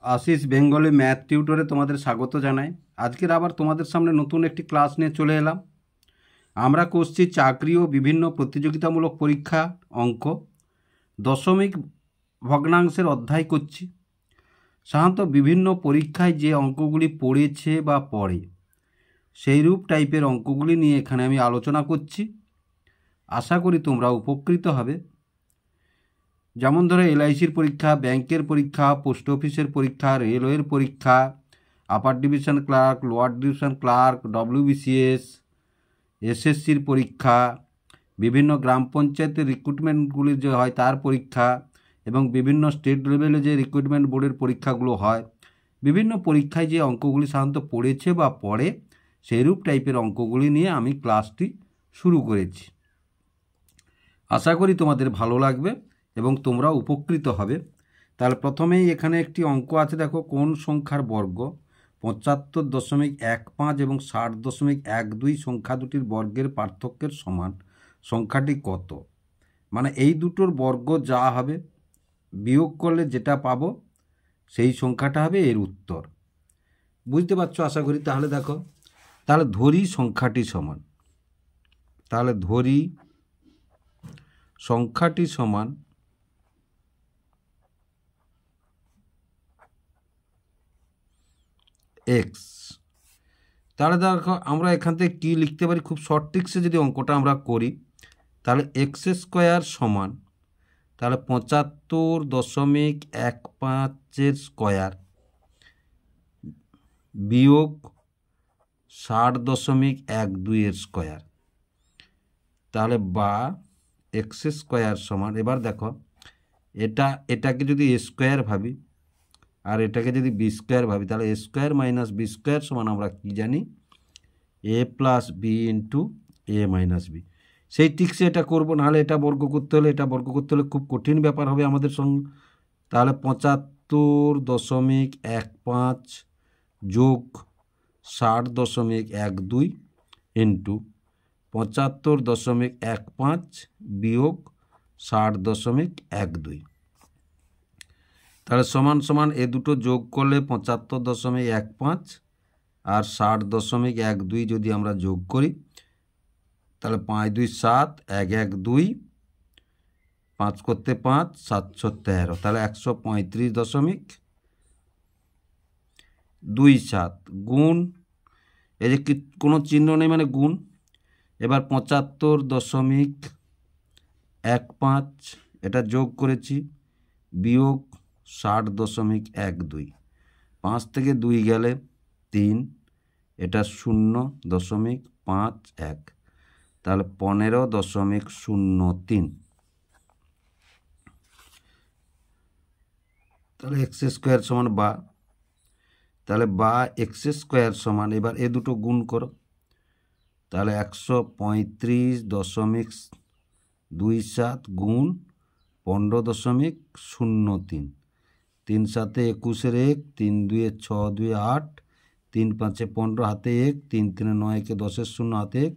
Ashis Bengali math টিউটরে তোমাদের স্বাগত জানাই। আজকের আবার তোমাদের সামনে নতুন একটি ক্লাস নিয়ে চলে এলাম। আমরা করছি চাকরি ও বিভিন্ন প্রতিযোগিতামূলক পরীক্ষা অঙ্ক, দশমিক ভগ্নাংশের অধ্যায় করছি। সাধারণত বিভিন্ন পরীক্ষায় যে অঙ্কগুলি পড়েছে বা পড়ে সেইরূপ টাইপের অঙ্কগুলি নিয়ে এখানে আমি আলোচনা করছি। আশা করি তোমরা উপকৃত হবে। যেমন ধরো এলআইসির পরীক্ষা, ব্যাংকের পরীক্ষা, পোস্ট অফিসের পরীক্ষা, রেলওয়ের পরীক্ষা, upper division clerk, lower division clerk, WBCS, এসএসসির পরীক্ষা, বিভিন্ন গ্রাম পঞ্চায়েতের রিক্রুটমেন্টগুলি যে হয় তার পরীক্ষা, এবং বিভিন্ন স্টেট লেভেলে যে রিক্রুটমেন্ট বোর্ডের পরীক্ষাগুলো হয়, বিভিন্ন পরীক্ষায় যে অঙ্কগুলি সাধারণত পড়েছে বা পড়ে সেইরূপ টাইপের অঙ্কগুলি নিয়ে আমি ক্লাসটি শুরু করেছি। আশা করি তোমাদের ভালো লাগবে এবং তোমরা উপকৃত হবে। তাহলে প্রথমেই এখানে একটি অঙ্ক আছে, দেখো কোন সংখ্যার বর্গ 75.15 এবং 60.12 সংখ্যা দুটির বর্গের পার্থক্যের সমান, সংখ্যাটি কত? মানে এই দুটোর বর্গ যা হবে বিয়োগ করলে যেটা পাবো সেই সংখ্যাটা হবে এর উত্তর। বুঝতে পারছো আশা করি। তাহলে দেখো, তাহলে ধরি সংখ্যাটি সমান, তাহলে ধরি সংখ্যাটি সমান এক্স। তাহলে দেখো আমরা এখান থেকে কী লিখতে পারি, খুব শর্ট ট্রিক্সে যদি অঙ্কটা আমরা করি তাহলে এক্স স্কোয়ার সমান, তাহলে 75.15 স্কোয়ার বিয়োগ 60.12 স্কোয়ার, তাহলে বা এক্স স্কোয়ার সমান, এবার দেখো এটাকে যদি এ স্কোয়ার ভাবি আর এটাকে যদি বি স্কোয়ার ভাবি, তাহলে এ স্কোয়ার মাইনাস বি স্কোয়ার সমান আমরা কী জানি, এ প্লাস বি ইন্টু এ মাইনাস বি। সেই ট্রিক্সে এটা করবো, নাহলে এটা বর্গ করতে হলে খুব কঠিন ব্যাপার হবে আমাদের সঙ্গে। তাহলে 75.15 যোগ 60.12 ইন্টু 75.15 বিয়োগ 60.12, তাহলে সমান সমান এ দুটো যোগ করলে 75.15 আর 60.12 যদি আমরা যোগ করি তাহলে 5 2 7, 1 1 2, 5 করতে 5, 7 13, তাহলে 135.27 গুণ, এই যে কোনো চিহ্ন নেই মানে গুণ, এবার 75.15 এটা যোগ করেছি বিয়োগ 60.12, 5 থেকে 2 গেলে 3, এটা 0.51, তাহলে 15.03, তাহলে এক্স স্কোয়ার সমান বা, তাহলে বা এক্স স্কোয়ার সমান, এবার এ দুটো গুণ করো, তাহলে 135.27 গুণ 15.03, 3 7 21, 3 2 6 2 8, 3 5 15, হাতে 1, 3 3 9 1 10 0, হাতে 1,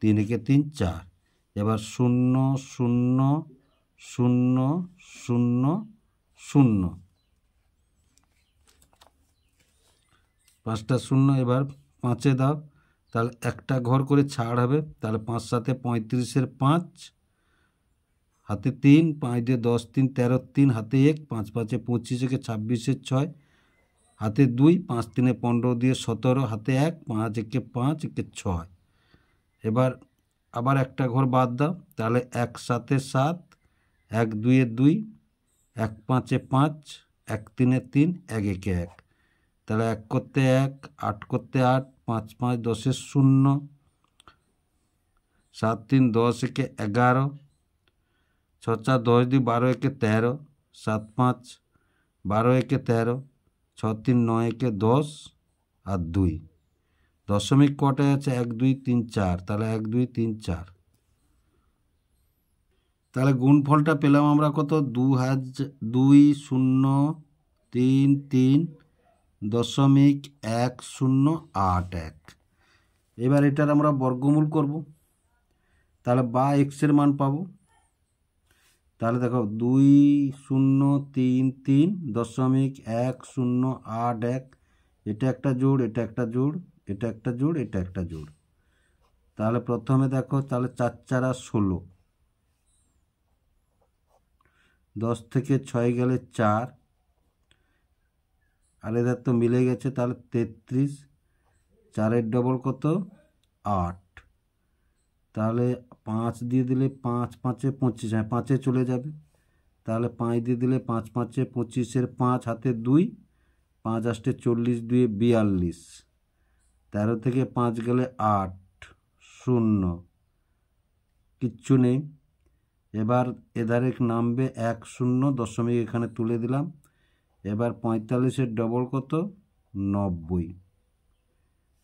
3 1 3 4, এবার 0 0 0 0 0, 5টা 0, এবার 5-এ দাও, তাহলে একটা ঘর করে ছাড় হবে, তাহলে 5 7 35, 5, হাতে 3, 5 2 10 3 13 3, হাতে 1, 5 5 25 26 6, হাতে 2, 5 3 15 দিয়ে 17, হাতে 1, 5 1 5 1 6, এবার আবার একটা ঘর বাদ দাও, তাহলে 1 7 7, 1 2 2, 1 5 5, 1 3 3, 1 1 1, তাহলে 1 করতে 1, 8 করতে 8, 5 5 10 0, 7 3 10 1 11, 6 4 10 2 12 1 13, 7 5 12 1 13, 6 3 9 1 10 আর 2, দশমিক কটায় আছে 1 2 3 4, তাহলে 1 2 3 4, তাহলে গুণফলটা পেলাম আমরা কত, 2033.1081। এবার এটার আমরা বর্গমূল করব, তাহলে বা এক্সের মান পাবো, তাহলে দেখো 2033.1081, এটা একটা জোড়, এটা একটা জোড়, এটা একটা জোড়, এটা একটা জোড়। তাহলে প্রথমে দেখো, তাহলে 4 4 16, 10 থেকে 6 গেলে 4, আর এদের তো মিলে গেছে, তাহলে 33, 4-এর ডবল কত 8, তাহলে 5 দিয়ে দিলে 5 5-এ 25, হ্যাঁ 5-এ চলে যাবে, তাহলে 5 দিয়ে দিলে 5 5-এ 25-এর 5 হাতে 2, 5 8 40, 2 42, 13 থেকে 5 গেলে 8, 0, কিচ্ছু নেই। এবার এধারে নামবে 1 0, দশমিক এখানে তুলে দিলাম। এবার 45-এর ডবল কত 90,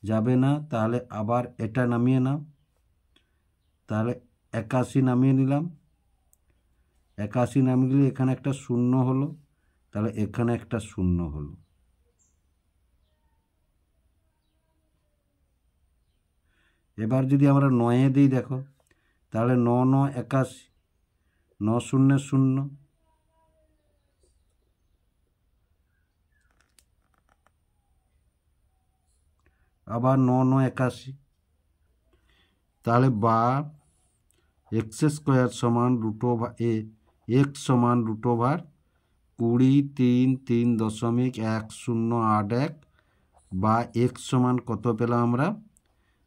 যাবে না, তাহলে আবার এটা নামিয়ে নাও, তাহলে 81 নামিয়ে নিলাম। 81 নামিয়ে গেলে এখানে একটা 0 হলো, তাহলে এখানে একটা 0 হলো। এবার যদি আমরা 9-এ দিই দেখো, তাহলে 9 9 81, 9 0 0, আবার 9 9 81, তাহলে বা x² সমান x সমান √20.3.1081, বা x সমান কত পেলাম আমরা,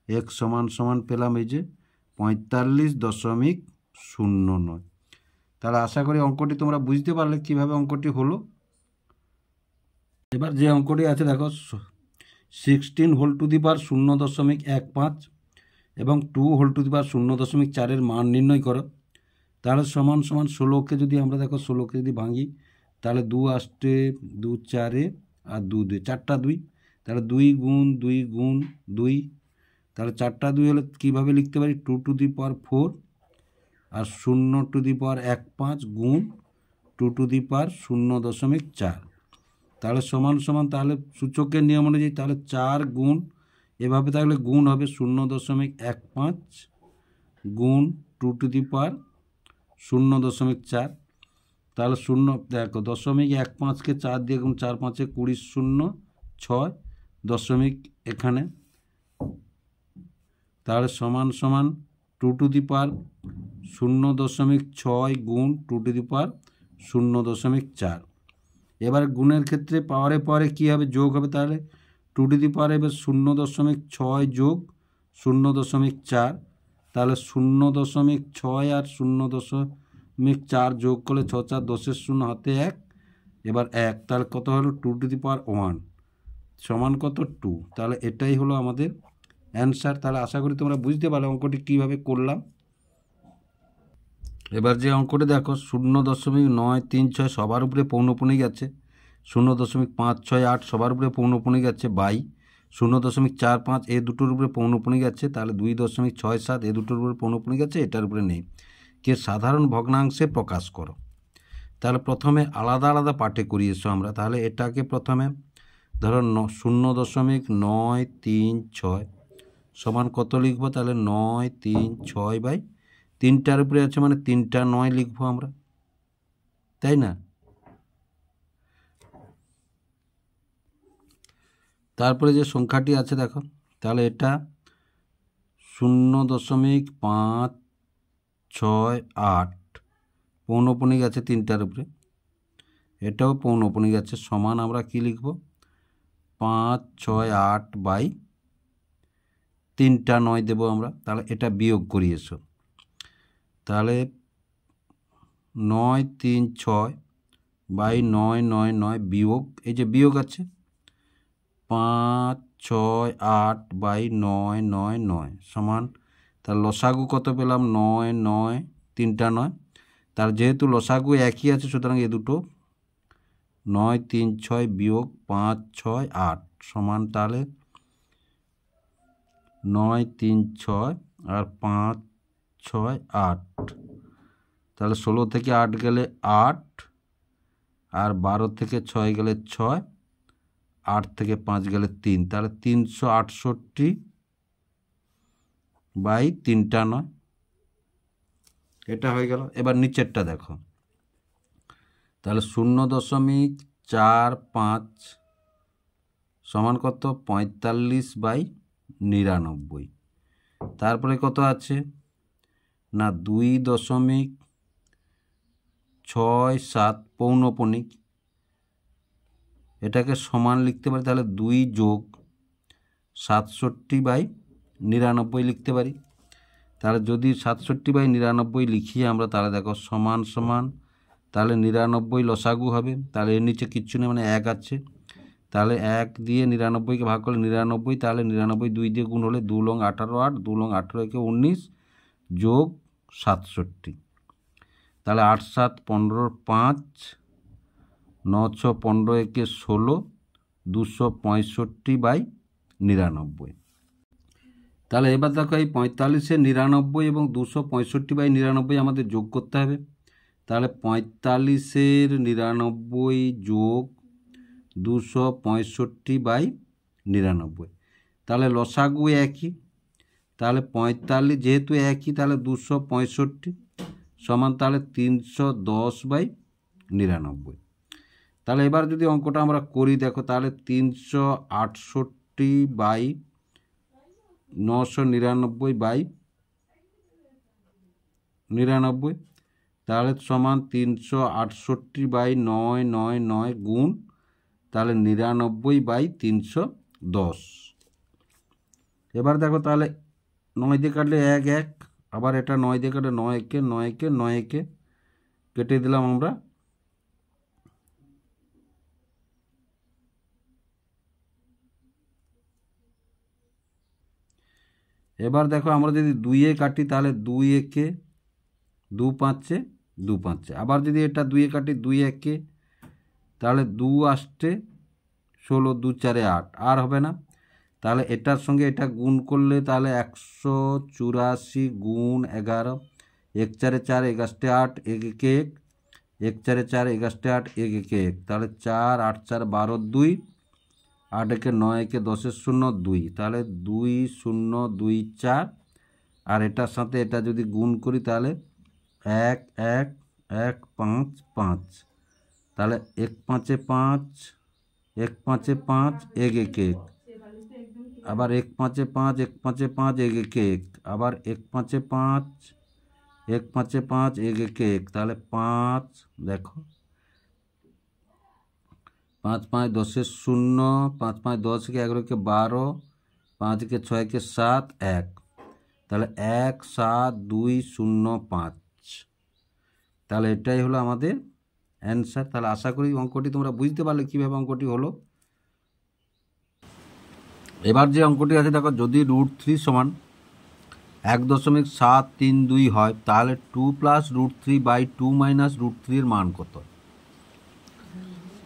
x সমান পেলাম এই যে 45.09। তাহলে আশা করি অঙ্কটি তোমরা বুঝতে পারলে কিভাবে অঙ্কটি হলো। এবার যে অঙ্কটি আছে দেখো, 16 হোল টু দি পাওয়ার 0.15 এবং 2 হোল টু দি পাওয়ার 0.4-এর মান নির্ণয় করো। তাহলে সমান 16কে যদি আমরা দেখো, 16কে যদি ভাঙি, তাহলে 2 আসতে 2 4-এ আর 2 2, 4টা 2, তাহলে 2 গুণ 2 গুণ 2, তাহলে 4টা 2 হলে কীভাবে লিখতে পারি, 2 to the power 4 R 0 to the পাওয়ার 15 গুণ 2 টু দি পাওয়ার 0.4, তাহলে সমান তাহলে সূচকের নিয়ম অনুযায়ী তাহলে 4 গুণ, এভাবে তাহলে গুণ হবে 0.15 গুণ 2 টু দি পাওয়ার 0.4, তাহলে 0 দেখো 0.15কে 4 দিয়ে গুণ, 4 5-এ 20 0 6 দশমিক এখানে, তাহলে সমান 2 টু দি পাওয়ার 0.6 গুণ 2 টু দি পাওয়ার 0.4। এবার গুণের ক্ষেত্রে পাওয়ারে কী হবে, যোগ হবে, তাহলে 2 টু দি পাওয়ার এবার 0.6 যোগ 0.4, তাহলে 0.6 আর 0.4 যোগ করলে 6 4 10-এর 0 হাতে 1, এবার 1, তাহলে কত হলো 2 টু দি পাওয়ার 1 সমান কত 2, তাহলে এটাই হলো আমাদের অ্যান্সার। তাহলে আশা করি তোমরা বুঝতে পারলে অঙ্কটি কীভাবে করলাম। এবার যে অঙ্কটি দেখো, 0.936 সবার উপরে পৌনঃপুনিক আছে, 0.568 সবার উপরে পৌনঃপুনিক আছে, বাই 0.45 এ দুটোর উপরে পৌনঃপুনিক আছে, তাহলে 2.67 এ দুটোর উপরে পৌনঃপুনিক আছে, এটার উপরে নেই। কে সাধারণ ভগ্নাংশে প্রকাশ করো। তাহলে প্রথমে আলাদা আলাদা পার্টে করিয়েছো আমরা, তাহলে এটাকে প্রথমে ধরো 0.936 সমান কত লিখবো, তাহলে 936 বাই 3টার উপরে আছে মানে 3টা 9 লিখবো আমরা, তাই না। তারপরে যে সংখ্যাটি আছে দেখো, তাহলে এটা 0.568 পৌনঃপুনিক আছে 3টার উপরে, এটাও পৌনঃপুনিক আছে, সমান আমরা কি লিখব 568 বাই 3টা 9 দেবো আমরা। তাহলে এটা বিয়োগ করিয়েছো, তাহলে 936 বাই 999 বিয়োগ, এই যে বিয়োগ আছে 568 বাই 999 সমান, তার লসাগু কত পেলাম 9 9, 3টা 9, তার যেহেতু লসাগু একই আছে সুতরাং এ দুটো 936 বিয়োগ 568 সমান, তাহলে 936 আর 568, তাহলে 16 থেকে 8 গেলে 8, আর 12 থেকে 6 গেলে 6, 8 থেকে 5 গেলে 3, তাহলে 368 বাই 3টা 9, এটা হয়ে গেল। এবার নিচেরটা দেখো, তাহলে 0.45 সমান কত 45/99। তারপরে কত আছে না 2.67 পৌনপণিক, এটাকে সমান লিখতে পারি তাহলে 2 যোগ 67/99 লিখতে পারি। তাহলে যদি 67/99 লিখি আমরা তাহলে দেখো সমান সমান তাহলে 99 লসাগু হবে, তাহলে এর নিচে কিচ্ছু নেই মানে 1 আছে, তাহলে 1 দিয়ে 99কে ভাগ করলে 99, তাহলে 99 2 দিয়ে গুণ হলে 2 লং 18 8, 2 লং 18 × 19 যোগ 67, তাহলে 8 7 15 5, 9 6 15 1 16, 265/99। তাহলে এবার দেখো এই 45-এর 99 এবং 265/99 আমাদের যোগ করতে হবে। তাহলে 45-এর 99 যোগ 265/99, তাহলে লসাগু একই, তাহলে 45 যেহেতু একই তাহলে 265 সমান তাহলে 310/99। তাহলে এবার যদি অঙ্কটা আমরা করি দেখো তাহলে 368/999, তাহলে সমান 368/999 গুণ তাহলে 99/310। এবার দেখো তাহলে 9 দিয়ে কাটলে 1 1, আবার এটা 9 দিয়ে কাটলে 9 একে 9 একে 9 একে কেটে দিলাম আমরা। এবার দেখো আমরা যদি 2 কাটি তাহলে 2 একে 2 5 2 5, আবার যদি এটা 2 কাটি 2 1 তাহলে 2 আসছে 16 2 4 8, আর হবে না, তাহলে এটার সঙ্গে এটা গুণ করলে তাহলে 184 গুণ 11, 1 4 4 11 8 1 1 1 4 4 11 8 1 1 1, তাহলে 4 8 4 12 2, 8 1 9 1 10 0 2, তাহলে 2 0 2 4, আর এটার সাথে এটা যদি গুণ করি তাহলে 1 1 1 5 5, তাহলে 1 5 5 1 5 5 1 1 1, আবার 1 5 5 1 5 5 1 1 1, আবার 1 5 5 1 5 5 1 1 1, তাহলে 5 দেখো 5 5 10 0, 5 5 10 কে 11 কে 12, 5 কে 6 কে 7 1, তাহলে 1 7 2 0 5, তাহলে এটাই হলো আমাদের অ্যান্সার। তাহলে আশা করি অঙ্কটি তোমরা বুঝতে পারলে কীভাবে অঙ্কটি হলো। এবার যে অঙ্কটি আছে দেখো, যদি √3 সমান 1.732 হয় তাহলে 2 + √3/2 - √3 এর মান কত?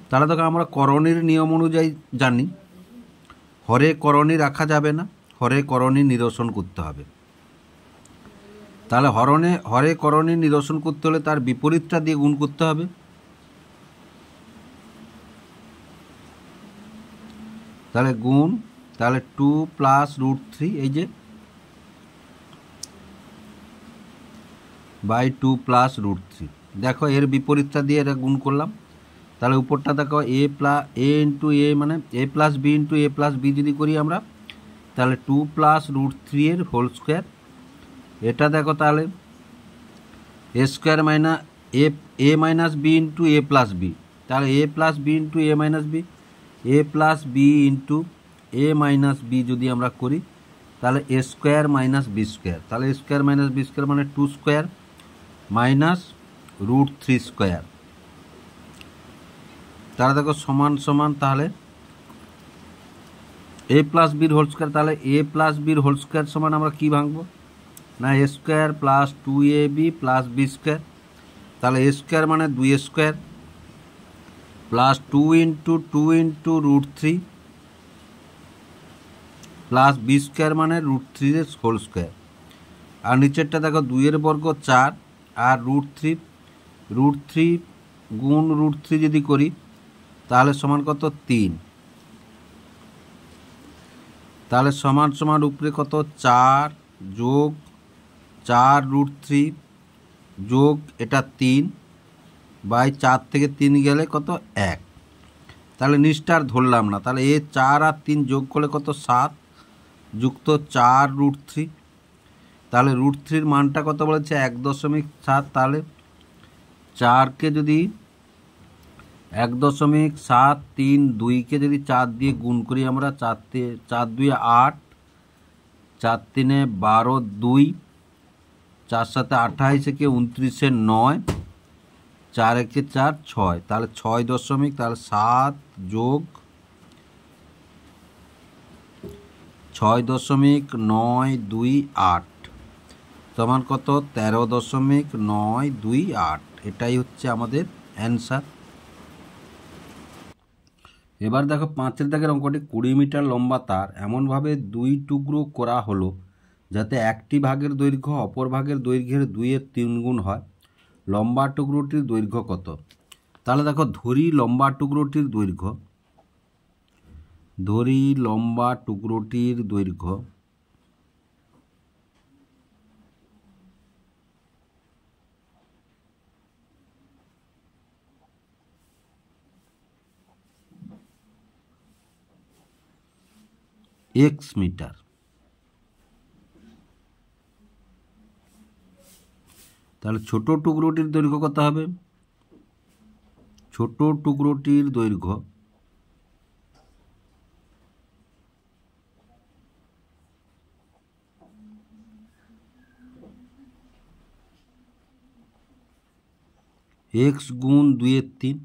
তাহলে দেখো আমরা করণীর নিয়ম অনুযায়ী জানি হরে করণী রাখা যাবে না, হরে করণী নিরসন করতে হবে। তাহলে হরে করণী নিরসন করতে হলে তার বিপরীতটা দিয়ে গুণ করতে হবে। তাহলে গুণ, তাহলে 2 + √3 এই যে /2 + √3, দেখো এর বিপরীতটা দিয়ে এটা গুণ করলাম। তাহলে উপরটা দেখো a × a মানে a + b × a + b যদি করি আমরা তাহলে 2 + √3 এর হোল স্কোয়ার, এটা দেখো তাহলে a² - a - b × a + b, তাহলে a + b × a - b, a + b × a - b যদি আমরা করি তাহলে a² - b², তাহলে a² - b² মানে 2² - √3², তাহলে দেখো সমান সমান তাহলে a + b হোল স্কোয়ার, তাহলে a + b হোল স্কোয়ার সমান আমরা কী ভাঙবো না a² + 2ab + b², তাহলে a² মানে 2² প্লাস 2 × 2 × √3 প্লাস b² মানে √3 এর হোল স্কোয়ার, আর নিচেরটা দেখো 2 এর বর্গ 4 আর √3 গুণ √3 যদি করি তাহলে সমান কত 3, তাহলে সমান সমান উপরে কত 4 যোগ 4 √3 যোগ এটা 3, বাই 4 থেকে 3 গেলে কত 1, তাহলে নিচটা আর ধরলাম না। তাহলে এ 4 আর 3 যোগ করলে কত 7 যুক্ত 4√3, তাহলে √3 মানটা কত বলেছে 1.7। তাহলে 4কে যদি 1.732কে যদি 4 দিয়ে গুণ করি আমরা, 4 2 8, 4 3 12, 2, 4 7 28, 29 9, 4 1 4 6, তাহলে 6 দশমিক, তাহলে 7 যোগ 6.928 সমান কত 13.928। এটাই হচ্ছে আমাদের অ্যান্সার। এবার দেখো 5 দাগের অঙ্কটি, 20 মিটার লম্বা তার এমনভাবে 2 টুকরো করা হলো যাতে একটি ভাগের দৈর্ঘ্য অপর ভাগের দৈর্ঘ্যের 2-এর 3 গুণ হয়। লম্বা টুকরোটির দৈর্ঘ্য কত? তাহলে দেখো ধরি লম্বা টুকরোটির দৈর্ঘ্য, x মিটার। তাহলে ছোট টুকরোটির দৈর্ঘ্য কত হবে? ছোট টুকরোটির দৈর্ঘ্য x গুণ 2-এর 3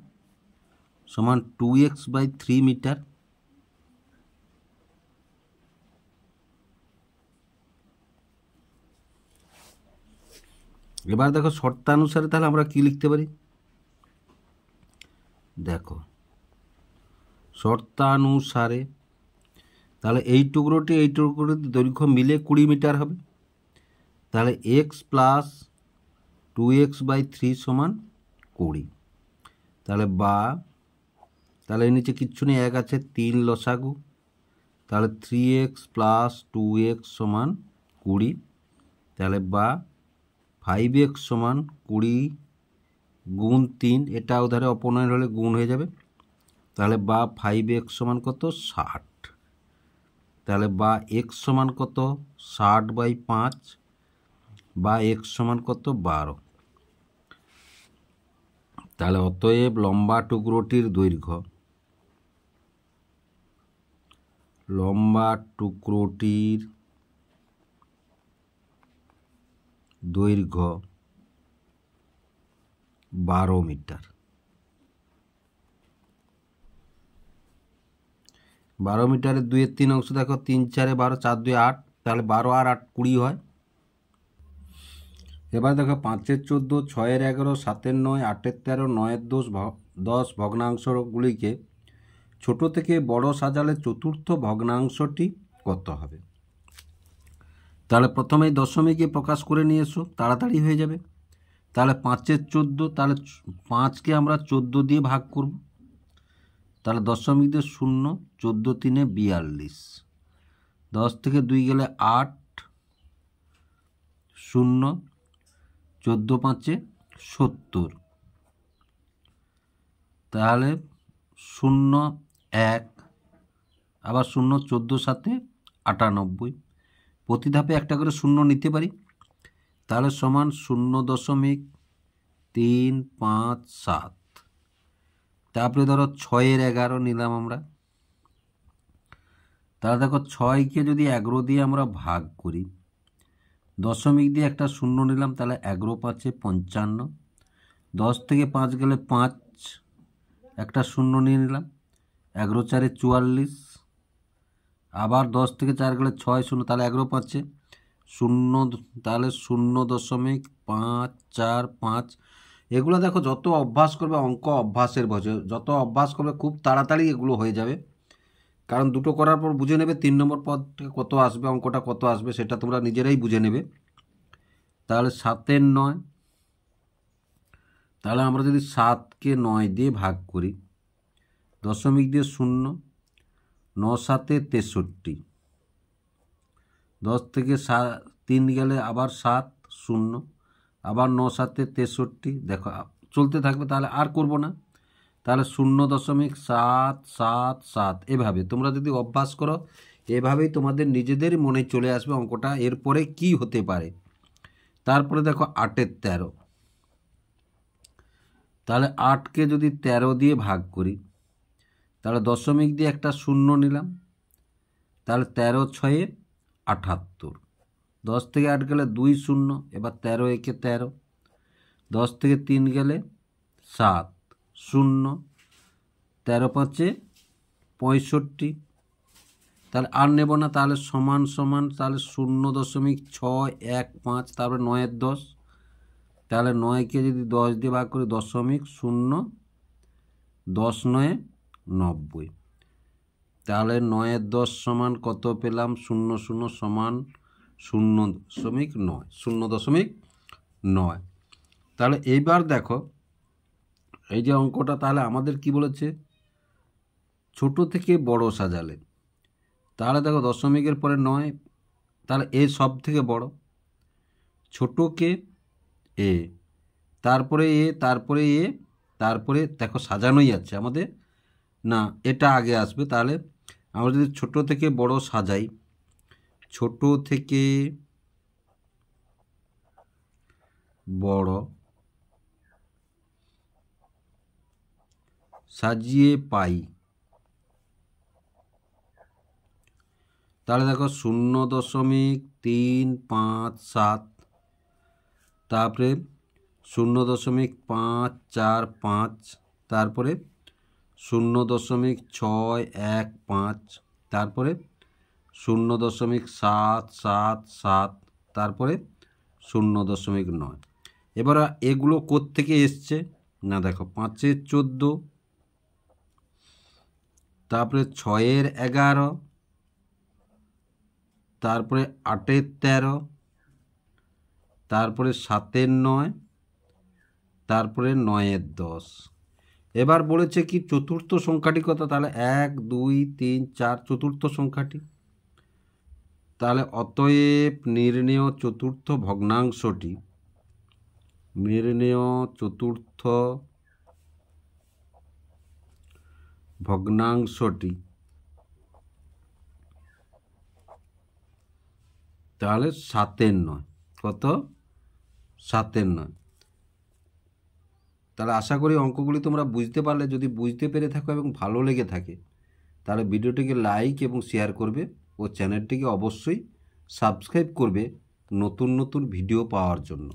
সমান 2x/3 মিটার। এবার দেখো শর্তানুসারে তাহলে আমরা কি লিখতে পারি? দেখো শর্তানুসারে তাহলে এই টুকরোটির দৈর্ঘ্য মিলে 20 মিটার হবে। তাহলে x প্লাস 2x/3 সমান 20। তাহলে তাহলে এর নিচে কিচ্ছু নেই, 1 আছে, 3 লসাগু, তাহলে 3x প্লাস 2x সমান 20। তাহলে 5x সমান 20 গুণ 3, এটা ওধারে অপনয়ন হলে গুণ হয়ে যাবে। তাহলে 5x সমান কত 60। তাহলে x সমান কত 60/5, x সমান কত 12। তাহলে অতএব লম্বা টুকরোটির দৈর্ঘ্য 12 মিটার। 12 মিটারের 2-এর 3 অংশ দেখো, 3 4 12, 4 2 8, তাহলে 12 আর 8 20 হয়। এবার দেখো 5-এর 14, 6-এর 11, 7-এর 9, 8-এর 13, 9-এর 10 ভগ্নাংশগুলিকে ছোট থেকে বড় সাজালে চতুর্থ ভগ্নাংশটি কত হবে? তাহলে প্রথমেই দশমিকে প্রকাশ করে নিয়ে এসো, তাড়াতাড়ি হয়ে যাবে। তাহলে 5-এর 14, তাহলে 5কে আমরা 14 দিয়ে ভাগ করব। তাহলে দশমিক দিয়ে 0, 14 3 42, 10 থেকে 2 গেলে 8, 0, 14 5 70, তাহলে 0 1, আবার 0, 14 7 98, প্রতি ধাপে একটা করে 0 নিতে পারি। তাহলে সমান 0.357। তারপরে ধরো 6-এর 11 নিলাম আমরা। তাহলে দেখো 6কে যদি 11 দিয়ে আমরা ভাগ করি, দশমিক দিয়ে একটা 0 নিলাম, তাহলে 11 5 55, 10 থেকে 5 গেলে 5, একটা 0 নিয়ে নিলাম, 11 4 44, আবার 10 থেকে 4 গেলে 6 0, তাহলে 11 5 0, তাহলে 0.545। এগুলো দেখো যত অভ্যাস করবে, অঙ্ক অভ্যাসের বছর, যত অভ্যাস করবে খুব তাড়াতাড়ি এগুলো হয়ে যাবে। কারণ দুটো করার পর বুঝে নেবে 3 নম্বর পদ কত আসবে, অঙ্কটা কত আসবে সেটা তোমরা নিজেরাই বুঝে নেবে। তাহলে 7-এর 9, তাহলে আমরা যদি 7কে 9 দিয়ে ভাগ করি, দশমিক দিয়ে 0, 9 7 63, 10 থেকে 3 গেলে আবার 7 0, আবার 9 7 63, দেখো চলতে থাকবে, তাহলে আর করব না। তাহলে 0.777 এভাবে তোমরা যদি অভ্যাস করো, এভাবেই তোমাদের নিজেদের মনে চলে আসবে অঙ্কটা এরপরে কি হতে পারে। তারপরে দেখো 8-এর 13, তাহলে 8কে যদি 13 দিয়ে ভাগ করি, তাহলে দশমিক দিয়ে একটা 0 নিলাম, তাহলে 13×6 = 78। 10 থেকে 8 গেলে 2 0, এবার 13 একে 13, 10 থেকে 3 গেলে 7 0, 13×5 65। তাহলে আর নেব না, তাহলে সমান সমান, তাহলে 0.615, তারপরে 9-এর 10, তাহলে 9কে যদি 10 দিয়ে ভাগ করি 0.0, 10×9 = 90। তাহলে 9-এর 10 সমান কত পেলাম? 00 সমান 0.9, 0.9। তাহলে এইবার দেখো এই যে অঙ্কটা, তাহলে আমাদের কি বলেছে? ছোট থেকে বড় সাজালে, তাহলে দেখো দশমিকের পরে 9, তাহলে এ সব থেকে বড়, ছোটকে এ, তারপরে এ, তারপরে এ, তারপরে দেখো সাজানোই আছে আমাদের, না এটা আগে আসবে। তাহলে আমরা যদি ছোট থেকে বড় সাজাই, ছোট থেকে বড় সাজিয়ে পাই, তাহলে দেখো 0.357, তারপরে 0.545, তারপরে 0.615, তারপরে 0.777, তারপরে 0.9। এবার এগুলো কোত্থেকে এসছে? না দেখো 5-এর 14, তারপরে 6-এর 11, তারপরে 8-এর 13, তারপরে 7-এর 9, তারপরে 9-এর 10। এবার বলেছে কি চতুর্থ সংখ্যাটি কত? তাহলে 1 2 3 4 চতুর্থ সংখ্যাটি। তাহলে অতএব নির্ণেয় চতুর্থ ভগ্নাংশটি, নির্ণেয় চতুর্থ ভগ্নাংশটি তাহলে 7-এর 9। কত? 7-এর 9। তাহলে আশা করি অঙ্কগুলি তোমরা বুঝতে পারলে। যদি বুঝতে পেরে থাকো এবং ভালো লেগে থাকে, তাহলে ভিডিওটিকে লাইক এবং শেয়ার করবে ও চ্যানেলটিকে অবশ্যই সাবস্ক্রাইব করবে নতুন নতুন ভিডিও পাওয়ার জন্য।